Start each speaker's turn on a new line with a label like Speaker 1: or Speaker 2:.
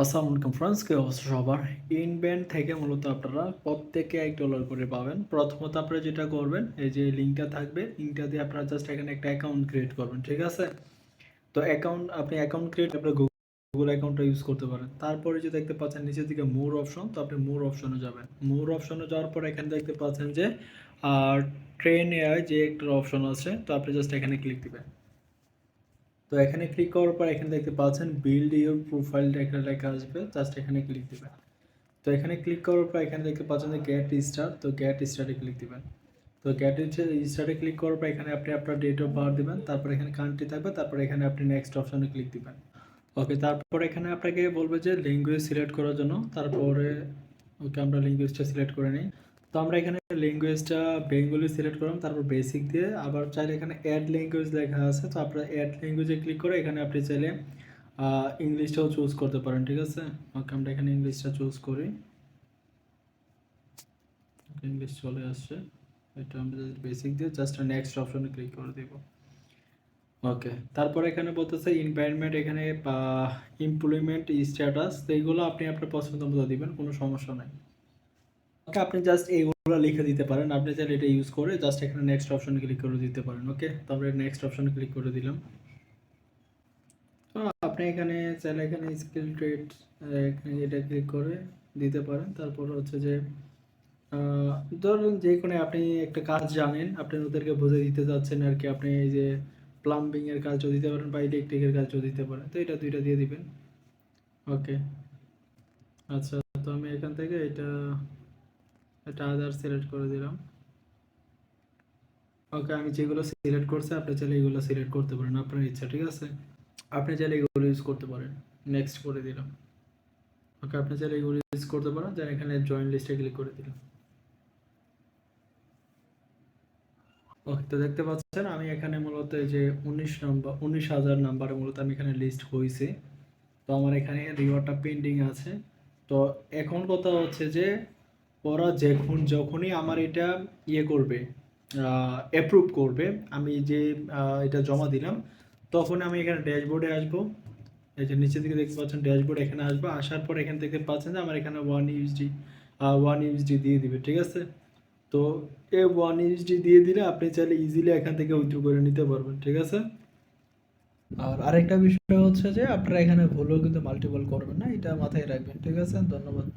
Speaker 1: আসসালামু আলাইকুম ফ্রেন্ডস, কি অবস্থা সবার? ইনব্যান্ড থেকে মূলত আপনারা প্রত্যেকে $1 করে পাবেন। প্রথমত আপনারা যেটা করবেন, এই যে লিঙ্কটা থাকবে, লিঙ্কটা দিয়ে আপনারা জাস্ট এখানে একটা অ্যাকাউন্ট ক্রিয়েট করবেন, ঠিক আছে? তো আপনি অ্যাকাউন্ট ক্রিয়েট আপনার গুগল অ্যাকাউন্টটা ইউজ করতে পারেন। তারপরে যে দেখতে পাচ্ছেন নিচের দিকে মোর অপশন, তো আপনি মোর অপশনে যাবেন। মোর অপশনে যাওয়ার পর এখানে দেখতে পাচ্ছেন যে ট্রেন এআই যে একটা অপশন আছে, তো আপনি জাস্ট এখানে ক্লিক দিবেন। তো এখানে ক্লিক করার পর এখানে দেখতে পাচ্ছেন বিল্ড ইউর প্রোফাইল একটা লেখা আসবে, জাস্ট এখানে ক্লিক দিবেন। তো এখানে ক্লিক করার পর এখানে দেখতে পাচ্ছেন যে গেট স্টার, তো গেট স্টারে ক্লিক দিবেন। তো গেট স্টারে ক্লিক করার পর এখানে আপনি আপনার ডেট অফ বার্থ দিবেন, তারপর এখানে কান্ট্রি থাকবে, তারপর এখানে আপনি নেক্সট অপশনে ক্লিক দিবেন। ওকে, তারপর এখানে আপনাকে বলবে যে ল্যাঙ্গুয়েজ সিলেক্ট করার জন্য, তারপরে ওকে আমরা ল্যাঙ্গুয়েজটা সিলেক্ট করে নিই। তো আমরা এখানে ল্যাঙ্গুয়েজটা বেঙ্গলি সিলেক্ট করলাম, তারপর বেসিক দিয়ে আবার চাইলে এখানে অ্যাড ল্যাঙ্গুয়েজ লেখা আছে, তো আপনার অ্যাড ল্যাঙ্গুয়েজে ক্লিক করে এখানে আপনি চাইলে ইংলিশটাও চুজ করতে পারেন, ঠিক আছে? ওকে, আমরা এখানে ইংলিশটা চুজ করি। ইংলিশ চলে আসছে, এটা আমরা বেসিক দিয়ে জাস্ট নেক্সট অপশনে ক্লিক করে দেব। ওকে, তারপর এখানে বলতেছে এনভায়রনমেন্ট, এখানে এমপ্লয়মেন্ট স্ট্যাটাস, তো এইগুলো আপনি আপনার পছন্দ মতো দিবেন, কোনো সমস্যা নাই। ওকে, আপনি জাস্ট এইগুলো লিখে দিতে পারেন, আপনি চাইলে এটা ইউজ করে জাস্ট এখানে নেক্সট অপশনে ক্লিক করে দিতে পারেন। ওকে, তো আমরা নেক্সট অপশনে ক্লিক করে দিলাম। তো আপনি এখানে চাইলে এখানে স্কিল ট্রেড এখানে এটা ক্লিক করে দিতে পারেন। তারপর হচ্ছে যে ধরুন যে কোনো আপনি একটা কাজ জানেন, আপনি ওদেরকে বুঝে দিতে চাচ্ছেন আর কি, আপনি এই যে প্লাম্বিং এর কাজও দিতে পারেন বা ইলেকট্রিকের কাজও দিতে পারেন, তো এটা দুইটা দিয়ে দিবেন। ওকে, আচ্ছা, তো আমি এখান থেকে এটা আদার সিলেক্ট করে দিলাম। ওকে, আমি যেগুলো সিলেক্ট করছি আপনি চাইলে এগুলো সিলেক্ট করতে পারেন, আপনার ইচ্ছা, ঠিক আছে? আপনি চাইলে এগুলো ইউজ করতে পারেন। নেক্সট করে দিলাম। ওকে, আপনি চাইলে এগুলো ইউজ করতে পারেন, যেন এখানে জয়েন লিস্টে ক্লিক করে দিলাম। ওকে, তো দেখতে পাচ্ছেন আমি এখানে মূলত এই যে 19,000 নাম্বারে মূলত আমি এখানে লিস্ট হয়েছে। তো আমার এখানে রিওয়ার্ডটা পেন্ডিং আছে। তো এখন কথা হচ্ছে যে ওরা যখনই আমার এটা ইয়ে করবে, অ্যাপ্রুভ করবে, আমি যে এটা জমা দিলাম, তখন আমি এখানে ড্যাশবোর্ডে আসবো। এই যে নিচের দিকে দেখতে পাচ্ছেন ড্যাশবোর্ড, এখানে আসবো। আসার পর এখানে দেখতে পাচ্ছেন যে আমার এখানে 1 USD দিয়ে দিবে, ঠিক আছে? তো এই 1 USD দিয়ে দিলে আপনি চাইলে ইজিলি এখান থেকে উইথড্র করে নিতে পারবেন, ঠিক আছে? আর আরেকটা বিষয় হচ্ছে যে আপনারা এখানে ভুলেও কিন্তু মাল্টিপল করবেন না, এটা মাথায় রাখবেন, ঠিক আছে? ধন্যবাদ।